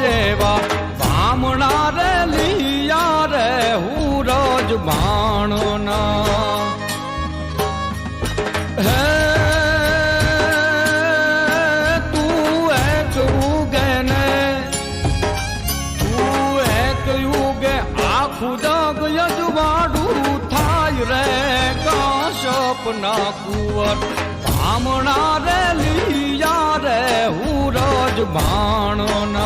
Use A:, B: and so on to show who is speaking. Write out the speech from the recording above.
A: એવા બામણા રે લીયા રે હું રોજ ભાણના હે તું એક ઉગે ને તું એક ઉગે આખું જગ યજવાડું થાય રે કાશપના કુંવર બામણા રે લીયા રે હું રોજ ભાણના